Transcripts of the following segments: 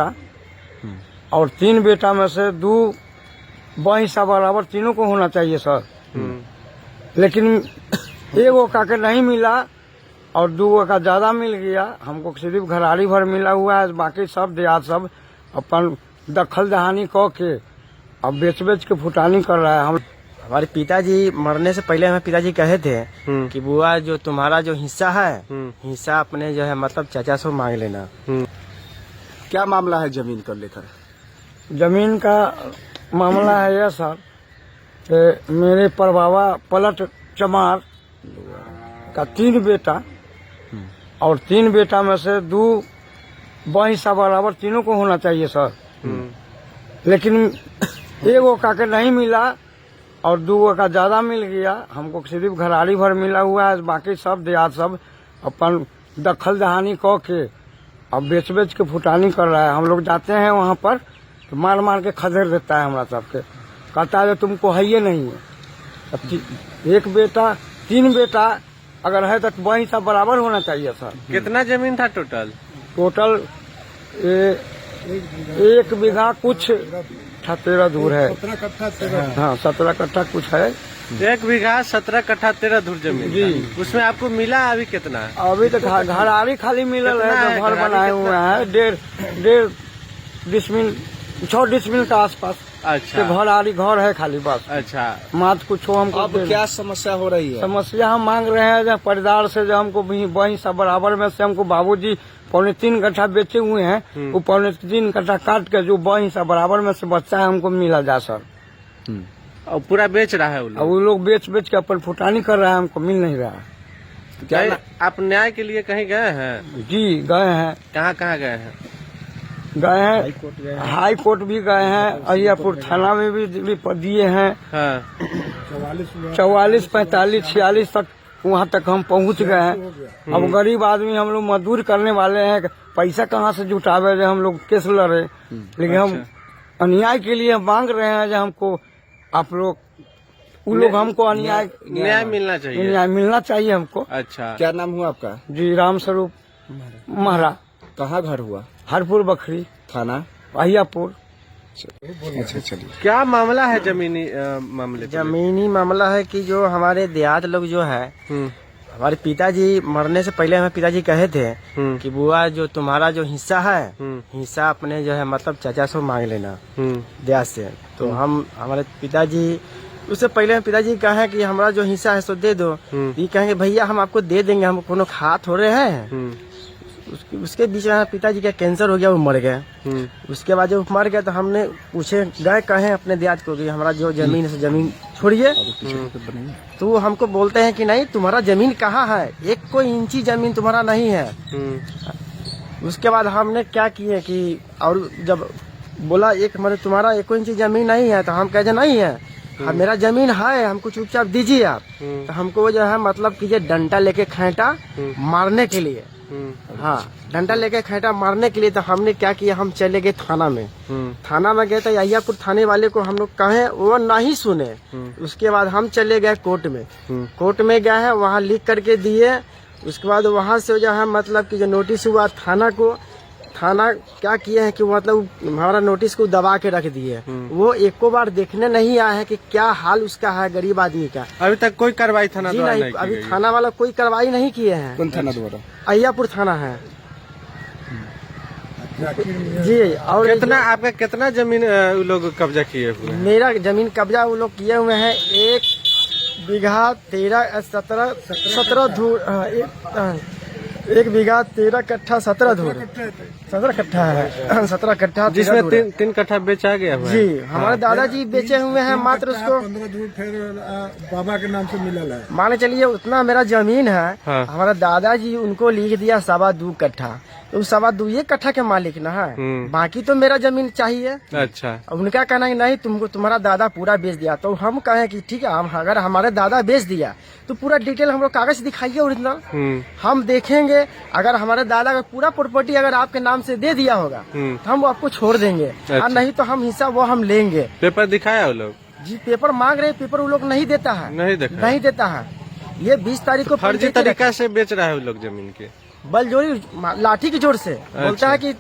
और 3 बेटा में से 2 हिस्सा बराबर तीनों को होना चाहिए सर। लेकिन एगो का के नहीं मिला और 2 का ज्यादा मिल गया। हमको सिर्फ घराड़ी भर मिला हुआ है, बाकी सब देहात सब अपन दखल दहानी कह के अब बेच के फुटानी कर रहा है। हम हमारे पिताजी मरने से पहले हमें पिताजी कहे थे कि बुआ जो तुम्हारा जो हिस्सा है हिस्सा अपने जो है मतलब चाचा से मांग लेना। क्या मामला है जमीन को लेकर? जमीन का मामला है यह सर कि मेरे परबाबा पलट चमार का 3 बेटा और 3 बेटा में से 2 हिस्सा बराबर तीनों को होना चाहिए सर। लेकिन एगो का के नहीं मिला और 2 का ज्यादा मिल गया। हमको सिर्फ घराड़ी भर मिला हुआ है, बाकी सब देहात सब अपन दखल दहानी कह के अब बेच के फुटानी कर रहा है। हम लोग जाते हैं वहाँ पर तो मार के खदेड़ देता है हमरा सबके, कहता है तुमको है ये नहीं है। एक बेटा 3 बेटा अगर है तो वही सब बराबर होना चाहिए सर। कितना जमीन था टोटल? टोटल 1 बीघा कुछ 13 दूर है। 17 कट्ठा हाँ 17 कट्ठा कुछ है। 1 बीघा 17 कट्ठा 13 धुर जमीन जी। उसमें आपको मिला अभी कितना? अभी तो घराड़ी खाली मिलल है, कितना है? जो घर घराड़ी बनाए कितना? हुए हैं 1.5 डिसमिल 6 डिसमिल के आसपास अच्छा घर है खाली बस। अच्छा मात्र कुछ हमको अब क्या समस्या हो रही है? समस्या हम मांग रहे हैं जो परिवार से जो हमको वही सब बराबर में से हमको बाबूजी 3.25 कट्ठा बेचे हुए हैं, वो 3.25 कट्ठा काट के जो वही सब बराबर में से बच्चा है हमको मिला जा सर। और पूरा बेच रहा है वो अब लोग। वो लोग बेच के अपन फुटानी कर रहा है, हमको मिल नहीं रहा है। क्या आप न्याय के लिए कहीं गए हैं? जी गए हैं, कहाँ गए हैं? गए हैं हाई कोर्ट भी गए हैं, अहियापुर थाना में भी दिए हैं। हाँ 44, 45, 46 तक वहाँ तक हम पहुँच गए हैं। अब गरीब आदमी हम लोग मजदूर करने वाले हैं, पैसा कहाँ से जुटावे जो हम लोग केस लड़े। लेकिन हम अन्याय के लिए मांग रहे हैं जो हमको आप लोग लोग हमको न्याय मिलना चाहिए। न्याय मिलना चाहिए हमको। अच्छा क्या नाम हुआ आपका? जी राम स्वरूप महरा, कहाँ घर हुआ? हरपुर बखरी, थाना अहियापुर। अच्छा चलिए। क्या मामला है जमीनी मामले पे? जमीनी मामला है कि जो हमारे देहात लोग जो है हमारे पिताजी मरने से पहले हमें पिताजी कहे थे कि बुआ जो तुम्हारा जो हिस्सा है हिस्सा अपने जो है मतलब चाचा से मांग लेना देहात से। तो हम हमारे पिताजी उससे पहले हम पिताजी कहे कि हमारा जो हिस्सा है सो दे दो। ये कहेंगे भैया हम आपको दे देंगे, हम कोनो खात हो रहे हैं। उसके बीच में पिताजी का कैंसर हो गया, वो मर गए। उसके बाद जब मर गया तो हमने पूछे गए कहे अपने देहात को कि हमारा जो जमीन है जमीन छोड़िए। तो वो हमको बोलते हैं कि नहीं तुम्हारा जमीन कहाँ है, 1 कोई इंची जमीन तुम्हारा नहीं है। उसके बाद हमने क्या किए कि और जब बोला तुम्हारा 1 इंची जमीन नहीं है तो हम कहे नहीं है, मेरा जमीन है, हमको चुपचाप दीजिए आप। तो हमको जो है मतलब कीजिए डंडा लेके खैंटा मारने के लिए। हाँ डंडा लेके खैंटा मारने के लिए। तो हमने क्या किया, हम चले गए थाना में। थाना में गए तो अहियापुर थाने वाले को हम लोग कहे, वो नहीं सुने। उसके बाद हम चले गए कोर्ट में। कोर्ट में गए हैं, वहाँ लिख करके दिए। उसके बाद वहाँ से जो है मतलब कि जो नोटिस हुआ थाना क्या किए हैं कि मतलब हमारा नोटिस को दबा के रख दिए। वो एको बार देखने नहीं आए हैं कि क्या हाल उसका है गरीब आदमी का। अभी तक कोई कार्रवाई थाना द्वारा नहीं, अभी थाना वाला कोई कार्रवाई नहीं किए हैं। कौन थाना द्वारा? अहियापुर थाना है जी। और कितना आपका कितना जमीन वो लोग कब्जा किए हुए हैं? मेरा जमीन कब्जा वो लोग किए हुए हैं 1 बीघा 17 धूर 1 बीघा 13 कट्ठा 17 धूर 17 कट्ठा है 17 कट्ठा जिसमें 3 कट्ठा बेचा गया हुआ है। जी हमारे दादाजी बेचे हुए हैं मात्र उसको 15 धूर फिर बाबा के नाम से मिला है। मान चलिए उतना मेरा जमीन है। हाँ। हमारा दादाजी उनको लिख दिया 2.25 कट्ठा, तो 2.25 कट्ठा के मालिक ना है। बाकी तो मेरा जमीन चाहिए। अच्छा उनका कहना है नहीं तुमको तुम्हारा दादा पूरा बेच दिया। तो हम कहें कि ठीक है, हम अगर हमारे दादा बेच दिया तो पूरा डिटेल हम लोग कागज दिखाइए ओरिजिनल, हम देखेंगे। अगर हमारे दादा का पूरा प्रॉपर्टी अगर आपके नाम से दे दिया होगा तो हम आपको छोड़ देंगे। अच्छा। और नहीं तो हम हिस्सा वो हम लेंगे। पेपर दिखाया वो लोग? जी पेपर मांग रहे, पेपर वो लोग नहीं देता है। नहीं देता है। ये 20 तारीख को फर्जी तरीका से बेच रहा है वो लोग जमीन के, बलजोरी लाठी की जोर से बोलता है कि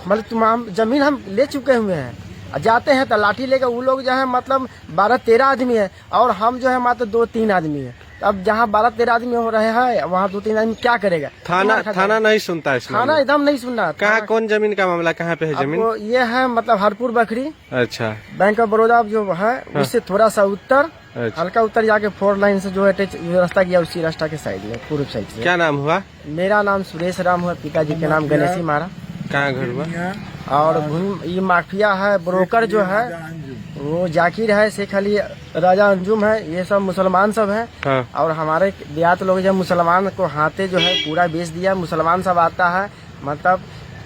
मतलब तमाम जमीन हम ले चुके हुए हैं। जाते हैं तो लाठी लेकर वो लोग जो है मतलब 12-13 आदमी है और हम जो है मात्र 2-3 आदमी है। अब जहाँ 12-13 आदमी हो रहे हैं वहाँ 2-3 आदमी क्या करेगा? थाना नहीं सुनता इसमें? थाना एकदम नहीं सुनना। कहाँ कौन जमीन का मामला कहाँ पे है जमीन? आपको ये है मतलब हरपुर बखरी, अच्छा। बैंक ऑफ बड़ौदा जो है उससे थोड़ा सा उत्तर, अच्छा। हल्का उत्तर जाके 4 लाइन से जो है रास्ता गया उसी रास्ता के साइड में पूर्व साइड से। क्या नाम हुआ? मेरा नाम सुरेश राम हुआ, पिताजी के नाम गणेशी मारा। कहाँ घर हुआ? और ये माफिया है, ब्रोकर जो है वो जाकिर है, शेख अली, राजा अंजुम है, ये सब मुसलमान सब है। हाँ। और हमारे देहात लोग जब मुसलमान को हाथे जो है पूरा बेच दिया। मुसलमान सब आता है मतलब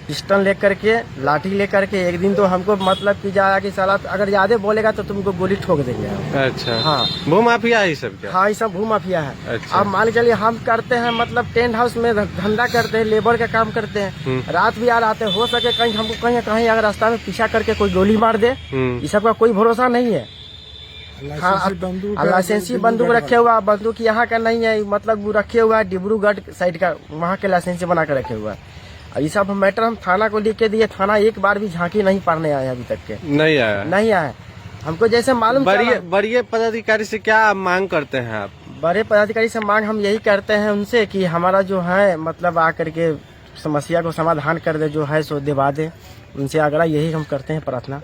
पिस्टल लेकर के, लाठी लेकर के। एक दिन तो हमको मतलब कि जाया कि साला अगर ज्यादा बोलेगा तो तुमको गोली ठोक देंगे। अच्छा। हाँ, भूमाफिया है ये सब क्या? हाँ, ये सब भू माफिया है। अच्छा। अब मान के चलिए हम करते हैं मतलब टेंट हाउस में धंधा करते हैं, लेबर का काम करते हैं। रात भी आ आते हैं, हो सके कहीं हमको कहीं अगर रास्ता में पीछा करके कोई गोली मार दे, ये सब का कोई भरोसा नहीं है। हाँ, लाइसेंसी बंदूक रखे हुआ, बंदूक यहाँ का नहीं है, मतलब वो रखे हुआ है डिब्रूगढ़ साइड का, वहाँ के लाइसेंसी बना कर रखे हुआ है। ये सब मैटर हम थाना को लिख के दिए, थाना एक बार भी झांकी नहीं पारने आए अभी तक के। नहीं आया? नहीं आए। हमको जैसे मालूम बड़े पदाधिकारी से क्या मांग करते हैं आप? बड़े पदाधिकारी से मांग हम यही करते हैं उनसे कि हमारा जो है मतलब आकर के समस्या को समाधान कर दे, जो है सो दिवा दे। उनसे आग्रह यही हम करते हैं, प्रार्थना।